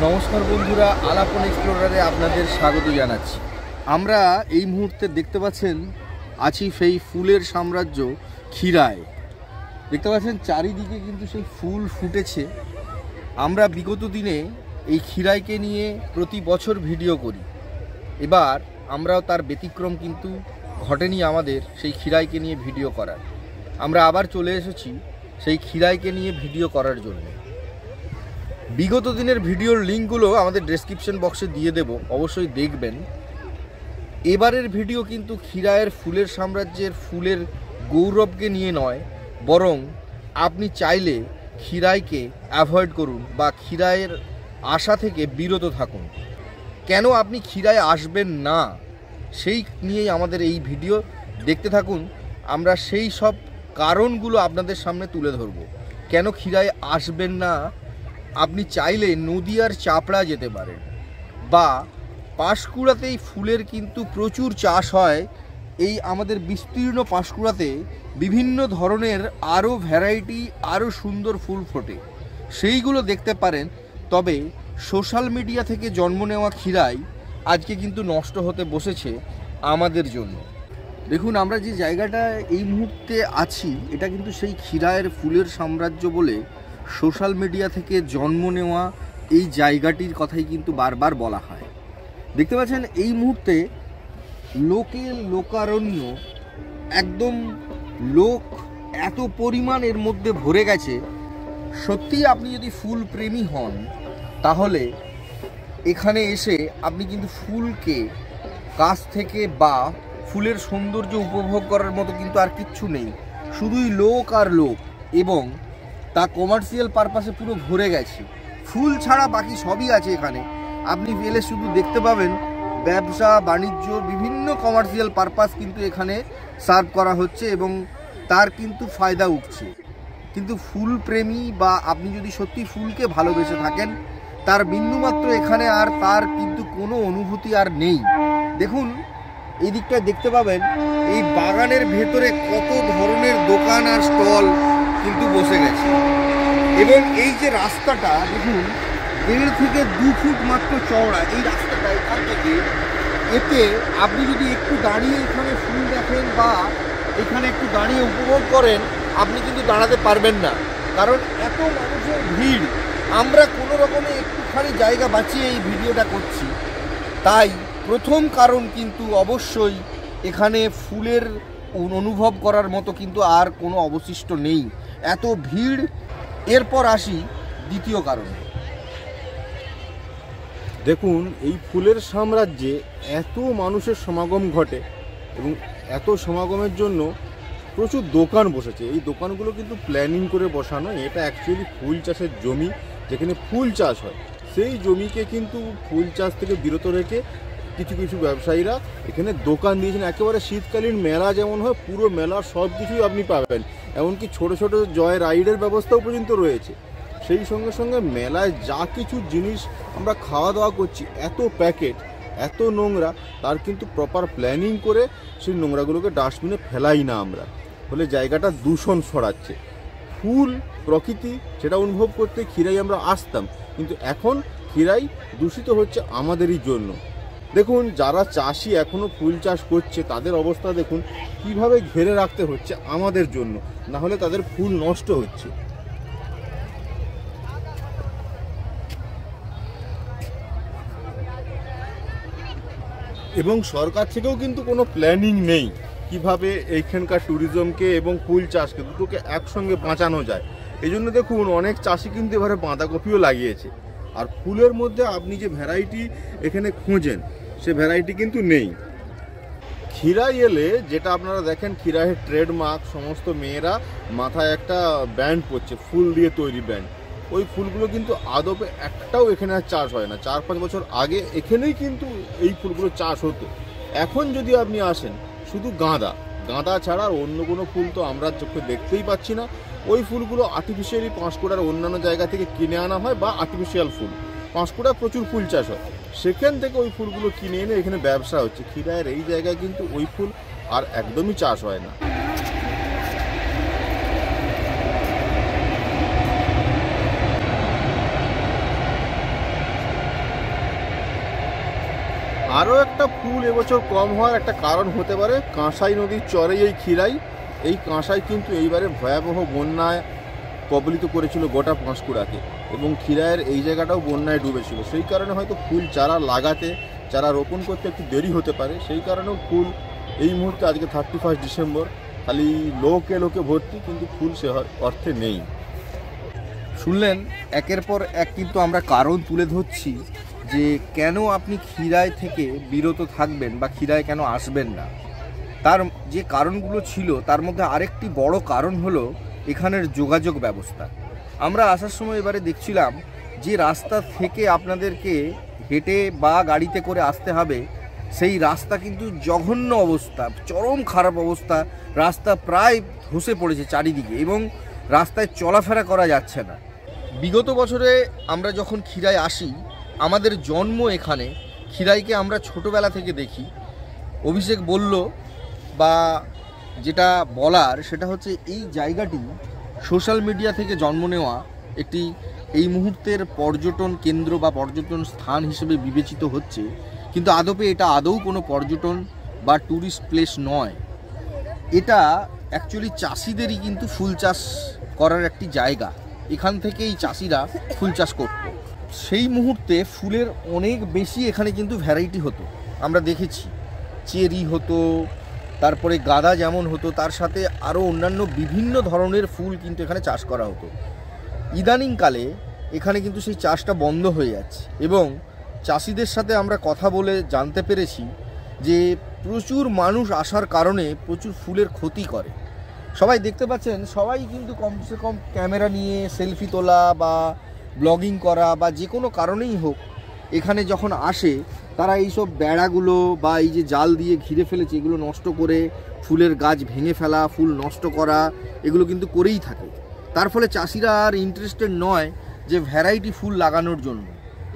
নমস্কার বন্ধুরা, আলাপন এক্সপ্লোরারে আপনাদের স্বাগত জানাচ্ছি। আমরা এই মুহূর্তে দেখতে পাচ্ছেন আছি সেই ফুলের সাম্রাজ্য ক্ষীরায়। দেখতে পাচ্ছেন চারিদিকে কিন্তু সেই ফুল ফুটেছে। আমরা বিগত দিনে এই ক্ষীরাইকে নিয়ে প্রতি বছর ভিডিও করি, এবার আমরাও তার ব্যতিক্রম কিন্তু ঘটেনি আমাদের সেই ক্ষীরাইকে নিয়ে ভিডিও করার। আমরা আবার চলে এসেছি সেই ক্ষীরাইকে নিয়ে ভিডিও করার জন্য। বিগত দিনের ভিডিওর লিঙ্কগুলো আমাদের ডেসক্রিপশন বক্সে দিয়ে দেব, অবশ্যই দেখবেন। এবারের ভিডিও কিন্তু ক্ষীরাইয়ের ফুলের সাম্রাজ্যের ফুলের গৌরবকে নিয়ে নয়, বরং আপনি চাইলে ক্ষীরাইকে অ্যাভয়েড করুন বা ক্ষীরাইয়ের আশা থেকে বিরত থাকুন। কেন আপনি ক্ষীরাই আসবেন না সেই নিয়েই আমাদের এই ভিডিও, দেখতে থাকুন। আমরা সেই সব কারণগুলো আপনাদের সামনে তুলে ধরব। কেন ক্ষীরাই আসবেন না? আপনি চাইলে নদিয়ার চাপড়া যেতে পারেন, বা পাঁশকুড়াতেই ফুলের কিন্তু প্রচুর চাষ হয়। এই আমাদের বিস্তীর্ণ পাঁশকুড়াতে বিভিন্ন ধরনের আরও ভ্যারাইটি, আরও সুন্দর ফুল ফোটে, সেইগুলো দেখতে পারেন। তবে সোশ্যাল মিডিয়া থেকে জন্ম নেওয়া ক্ষীরাই আজকে কিন্তু নষ্ট হতে বসেছে আমাদের জন্য। দেখুন, আমরা যে জায়গাটা এই মুহূর্তে আছি, এটা কিন্তু সেই ক্ষীরাইয়ের ফুলের সাম্রাজ্য বলে সোশ্যাল মিডিয়া থেকে জন্ম নেওয়া এই জায়গাটির কথাই কিন্তু বারবার বলা হয়। দেখতে পাচ্ছেন এই মুহূর্তে লোকারণ্য, একদম লোক এত পরিমাণ এর মধ্যে ভরে গেছে। সত্যি আপনি যদি ফুল প্রেমী হন, তাহলে এখানে এসে আপনি কিন্তু ফুলকে কাছ থেকে বা ফুলের সৌন্দর্য উপভোগ করার মতো কিন্তু আর কিচ্ছু নেই, শুধুই লোক আর লোক, এবং তা কমার্শিয়াল পারপাসে পুরো ভরে গেছে। ফুল ছাড়া বাকি সবই আছে এখানে। আপনি এলে শুধু দেখতে পাবেন ব্যবসা বাণিজ্য, বিভিন্ন কমার্শিয়াল পারপাস কিন্তু এখানে সার্ভ করা হচ্ছে এবং তার কিন্তু ফায়দা উঠছে। কিন্তু ফুল প্রেমী বা আপনি যদি সত্যি ফুলকে ভালোবেসে থাকেন, তার বিন্দুমাত্র এখানে আর তার কিন্তু কোনো অনুভূতি আর নেই। দেখুন, এই দিকটা দেখতে পাবেন এই বাগানের ভেতরে কত ধরনের দোকান আর স্টল কিন্তু বসে গেছে। এবং এই যে রাস্তাটা দেখুন, 1.5 থেকে 2 ফুট মাত্র চওড়া এই রাস্তাটা। এখান থেকে এতে আপনি যদি একটু দাঁড়িয়ে এখানে ফুল দেখেন বা এখানে একটু দাঁড়িয়ে উপভোগ করেন, আপনি কিন্তু দাঁড়াতে পারবেন না, কারণ এত মানুষের ভিড়। আমরা কোনো রকমে একটুখানি জায়গা বাঁচিয়ে এই ভিডিওটা করছি। তাই প্রথম কারণ কিন্তু অবশ্যই এখানে ফুলের অনুভব করার মতো কিন্তু আর কোনো অবশিষ্ট নেই, এত ভিড়। এরপর আসি দ্বিতীয় কারণ। দেখুন, এই ফুলের সাম্রাজ্যে এত মানুষের সমাগম ঘটে এবং এত সমাগমের জন্য প্রচুর দোকান বসেছে। এই দোকানগুলো কিন্তু প্ল্যানিং করে বসানো। এটা অ্যাকচুয়ালি ফুল চাষের জমি, যেখানে ফুল চাষ হয়। সেই জমিকে কিন্তু ফুল চাষ থেকে বিরত রেখে কিছু কিছু ব্যবসায়ীরা এখানে দোকান দিয়েছেন। একেবারে শীতকালীন মেলা যেমন হয়, পুরো মেলার সব কিছুই আপনি পাবেন। এমনকি ছোট ছোট জয় রাইডের ব্যবস্থাও পর্যন্ত রয়েছে। সেই সঙ্গে সঙ্গে মেলায় যা কিছু জিনিস আমরা খাওয়া দাওয়া করছি, এত প্যাকেট, এত নোংরা, তার কিন্তু প্রপার প্ল্যানিং করে সেই নোংরাগুলোকে ডাস্টবিনে ফেলাই না আমরা, ফলে জায়গাটা দূষণ ছড়াচ্ছে। ফুল প্রকৃতি সেটা অনুভব করতে ক্ষীরাই আমরা আসতাম, কিন্তু এখন ক্ষীরাই দূষিত হচ্ছে আমাদেরই জন্য। দেখুন, যারা চাষি এখনও ফুল চাষ করছে, তাদের অবস্থা দেখুন কিভাবে ঘিরে রাখতে হচ্ছে আমাদের জন্য, না হলে তাদের ফুল নষ্ট হচ্ছে। এবং সরকার থেকেও কিন্তু কোনো প্ল্যানিং নেই কিভাবে এইখানকার ট্যুরিজমকে এবং ফুল চাষকে দুটোকে একসঙ্গে বাঁচানো যায়। এই জন্য দেখুন, অনেক চাষি কিন্তু এবারে বাঁধাকপিও লাগিয়েছে। আর ফুলের মধ্যে আপনি যে ভ্যারাইটি এখানে খোঁজেন, সে ভ্যারাইটি কিন্তু নেই। ক্ষীরাই এলে যেটা আপনারা দেখেন, ক্ষীরাইয়ের ট্রেডমার্ক, সমস্ত মেয়েরা মাথায় একটা ব্যান্ড পরছে, ফুল দিয়ে তৈরি ব্যান্ড। ওই ফুলগুলো কিন্তু আদপে একটাও এখানে আর চাষ হয় না। 4-5 বছর আগে এখানেই কিন্তু এই ফুলগুলো চাষ হতো। এখন যদি আপনি আসেন, শুধু গাঁদা ছাড়া অন্য কোনো ফুল তো আমরা চোখে দেখতেই পাচ্ছি না। ওই ফুলগুলো আর্টিফিশিয়ালি পাঁশকুড়ার অন্যান্য জায়গা থেকে কিনে আনা হয়, বা আর্টিফিশিয়াল ফুল। পাঁশকুড়ায় প্রচুর ফুল চাষ হয়, সেখান থেকে ওই ফুলগুলো কিনে এনে এখানে ব্যবসা হচ্ছে। ক্ষীরাইয়ের এই জায়গায় কিন্তু ওই ফুল আর একদমই চাষ হয় না। আরও একটা ফুল এবছর কম হওয়ার একটা কারণ হতে পারে কাঁসাই নদীর চরে এই খিরাই। এই কাঁসাই কিন্তু এইবারে ভয়াবহ বন্যায় কবলিত করেছিল গোটা পাঁশকুড়াকে, এবং খিরাইয়ের এই জায়গাটাও বন্যায় ডুবেছিল। সেই কারণে হয়তো ফুল চারা লাগাতে, চারা রোপণ করতে একটু দেরি হতে পারে। সেই কারণেও ফুল এই মুহূর্তে আজকে 31 ডিসেম্বর খালি লোকে লোকে ভর্তি, কিন্তু ফুল সে অর্থে নেই। শুনলেন, একের পর এক কিন্তু আমরা কারণ তুলে ধরছি যে কেন আপনি খিরাই থেকে বিরত থাকবেন বা খিরাই কেন আসবেন না। তার যে কারণগুলো ছিল তার মধ্যে আরেকটি বড় কারণ হলো এখানের যোগাযোগ ব্যবস্থা। আমরা আসার সময় এবারে দেখছিলাম যে রাস্তা থেকে আপনাদেরকে হেঁটে বা গাড়িতে করে আসতে হবে, সেই রাস্তা কিন্তু জঘন্য অবস্থা, চরম খারাপ অবস্থা। রাস্তা প্রায় ধসে পড়েছে চারিদিকে এবং রাস্তায় চলাফেরা করা যাচ্ছে না। বিগত বছরে আমরা যখন খিরাই আসি, আমাদের জন্ম এখানে, খিরাইকে আমরা ছোটোবেলা থেকে দেখি। অভিষেক বলল বা যেটা বলার সেটা হচ্ছে এই জায়গাটি সোশ্যাল মিডিয়া থেকে জন্ম নেওয়া একটি এই মুহূর্তের পর্যটন কেন্দ্র বা পর্যটন স্থান হিসেবে বিবেচিত হচ্ছে, কিন্তু এটা আদৌ কোনো পর্যটন বা ট্যুরিস্ট প্লেস নয়। এটা অ্যাকচুয়ালি চাষিদেরই কিন্তু ফুল চাষ করার একটি জায়গা। এখান থেকেই চাষিরা ফুল চাষ করত। সেই মুহূর্তে ফুলের অনেক বেশি এখানে কিন্তু ভ্যারাইটি হতো। আমরা দেখেছি চেরি হতো, তারপরে গাঁদা যেমন হতো, তার সাথে আরও অন্যান্য বিভিন্ন ধরনের ফুল কিন্তু এখানে চাষ করা হতো। ইদানিংকালে এখানে কিন্তু সেই চাষটা বন্ধ হয়ে যাচ্ছে এবং চাষিদের সাথে আমরা কথা বলে জানতে পেরেছি যে প্রচুর মানুষ আসার কারণে প্রচুর ফুলের ক্ষতি করে। সবাই দেখতে পাচ্ছেন, সবাই কিন্তু কমসে কম ক্যামেরা নিয়ে সেলফি তোলা বা ব্লগিং করা বা যে কোনো কারণেই হোক এখানে যখন আসে তারা এইসব বেড়াগুলো বা এই যে জাল দিয়ে ঘিরে ফেলেছে এগুলো নষ্ট করে ফুলের গাছ ভেঙে ফেলা, ফুল নষ্ট করা, এগুলো কিন্তু করেই থাকে। তার ফলে চাষিরা আর ইন্টারেস্টেড নয় যে ভ্যারাইটি ফুল লাগানোর জন্য।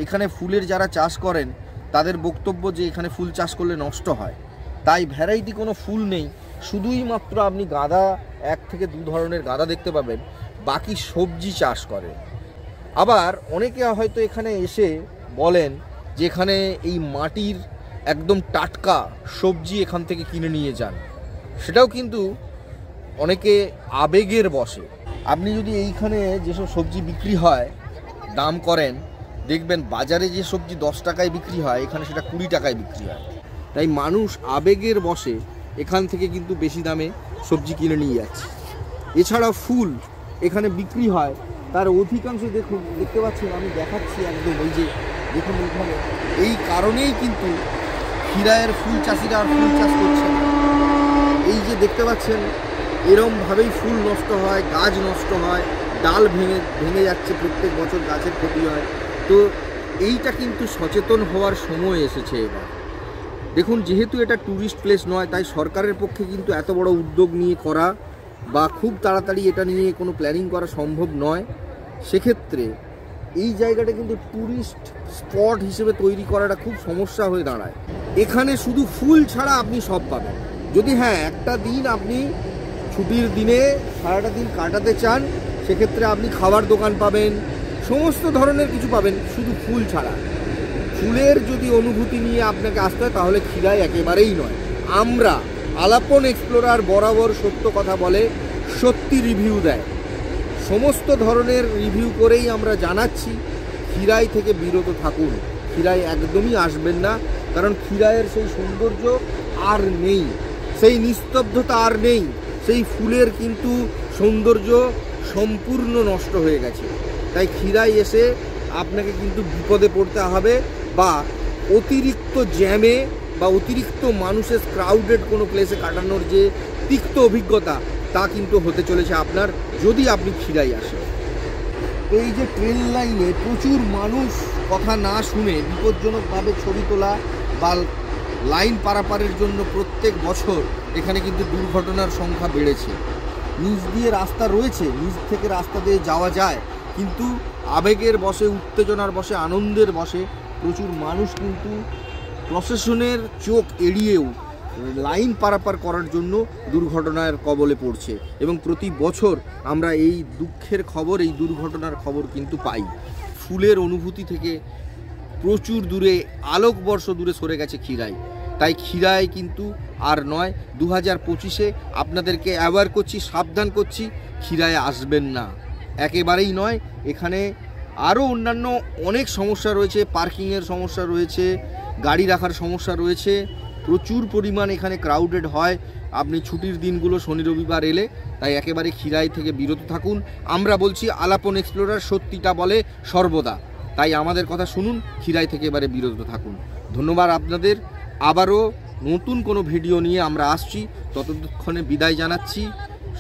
এখানে ফুলের যারা চাষ করেন তাদের বক্তব্য যে এখানে ফুল চাষ করলে নষ্ট হয়, তাই ভ্যারাইটি কোনো ফুল নেই। শুধুই মাত্র আপনি গাঁদা 1 থেকে 2 ধরনের গাঁদা দেখতে পাবেন, বাকি সবজি চাষ করে। আবার অনেকে হয়তো এখানে এসে বলেন যে এখানে এই মাটির একদম টাটকা সবজি এখান থেকে কিনে নিয়ে যান। সেটাও কিন্তু অনেকে আবেগের বশে। আপনি যদি এইখানে যেসব সবজি বিক্রি হয় দাম করেন, দেখবেন বাজারে যে সবজি 10 টাকায় বিক্রি হয় এখানে সেটা 20 টাকায় বিক্রি হয়। তাই মানুষ আবেগের বশে এখান থেকে কিন্তু বেশি দামে সবজি কিনে নিয়ে যাচ্ছে। এছাড়াও ফুল এখানে বিক্রি হয়, তার অধিকাংশ দেখতে পাচ্ছেন, আমি দেখাচ্ছি একদম, ওই যে দেখুন এখানে। এই কারণেই কিন্তু খিরাইয়ের ফুল চাষিরা আর ফুল চাষ করছে না। এই যে দেখতে পাচ্ছেন এরমভাবেই ফুল নষ্ট হয়, গাছ নষ্ট হয়, ডাল ভেঙে যাচ্ছে, প্রত্যেক বছর গাছের ক্ষতি হয়। তো এইটা কিন্তু সচেতন হওয়ার সময় এসেছে এবার। দেখুন, যেহেতু এটা ট্যুরিস্ট প্লেস নয়, তাই সরকারের পক্ষে কিন্তু এত বড় উদ্যোগ নিয়ে করা বা খুব তাড়াতাড়ি এটা নিয়ে কোনো প্ল্যানিং করা সম্ভব নয়। সেক্ষেত্রে এই জায়গাটা কিন্তু ট্যুরিস্ট স্পট হিসেবে তৈরি করাটা খুব সমস্যা হয়ে দাঁড়ায়। এখানে শুধু ফুল ছাড়া আপনি সব পাবেন। যদি একটা দিন আপনি ছুটির দিনে সারাটা দিন কাটাতে চান, সেক্ষেত্রে আপনি খাবার দোকান পাবেন, সমস্ত ধরনের কিছু পাবেন, শুধু ফুল ছাড়া। ফুলের যদি অনুভূতি নিয়ে আপনাকে আসতে হয় তাহলে খিরাই একেবারেই নয়। আমরা আলাপন এক্সপ্লোরার বরাবর সত্য কথা বলে, সত্যি রিভিউ দেয়। সমস্ত ধরনের রিভিউ করেই আমরা জানাচ্ছি খিরাই থেকে বিরত থাকুন, খিরাই একদমই আসবেন না। কারণ খিরাইয়ের সেই সৌন্দর্য আর নেই, সেই নিস্তব্ধতা আর নেই, সেই ফুলের কিন্তু সৌন্দর্য সম্পূর্ণ নষ্ট হয়ে গেছে। তাই খিরাই এসে আপনাকে কিন্তু বিপদে পড়তে হবে, বা অতিরিক্ত জ্যামে বা অতিরিক্ত মানুষের ক্রাউডেড কোনো প্লেসে কাটানোর যে তিক্ত অভিজ্ঞতা তা কিন্তু হতে চলেছে আপনার, যদি আপনি খিরাই আসেন। এই যে ট্রেন লাইনে প্রচুর মানুষ কথা না শুনে বিপজ্জনকভাবে ছবি তোলা বা লাইন পারাপারের জন্য প্রত্যেক বছর এখানে কিন্তু দুর্ঘটনার সংখ্যা বেড়েছে। নিচ দিয়ে রাস্তা রয়েছে, নিচ থেকে রাস্তা দিয়ে যাওয়া যায়, কিন্তু আবেগের বশে, উত্তেজনার বশে, আনন্দের বশে প্রচুর মানুষ কিন্তু প্রশাসনের চোখ এড়িয়েও লাইন পারাপার করার জন্য দুর্ঘটনার কবলে পড়ছে। এবং প্রতি বছর আমরা এই দুঃখের খবর, এই দুর্ঘটনার খবর কিন্তু পাই। ফুলের অনুভূতি থেকে প্রচুর দূরে, আলোকবর্ষ দূরে সরে গেছে ক্ষীরাই। তাই ক্ষীরাই কিন্তু আর নয়। 2025-এ আপনাদেরকে অ্যাওয়ার করছি, সাবধান করছি, ক্ষীরায় আসবেন না, একেবারেই নয়। এখানে আরও অন্যান্য অনেক সমস্যা রয়েছে, পার্কিংয়ের সমস্যা রয়েছে, গাড়ি রাখার সমস্যা রয়েছে, প্রচুর পরিমাণ এখানে ক্রাউডেড হয় আপনি ছুটির দিনগুলো শনি রবিবার এলে। তাই একেবারে ক্ষীরাই থেকে বিরত থাকুন। আমরা বলছি আলাপন এক্সপ্লোরার সত্যিটা বলে সর্বদা, তাই আমাদের কথা শুনুন, ক্ষীরাই থেকে এবারে বিরত থাকুন। ধন্যবাদ আপনাদের। আবারও নতুন কোনো ভিডিও নিয়ে আমরা আসছি, ততক্ষণে বিদায় জানাচ্ছি।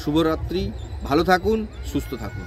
শুভরাত্রি, ভালো থাকুন, সুস্থ থাকুন।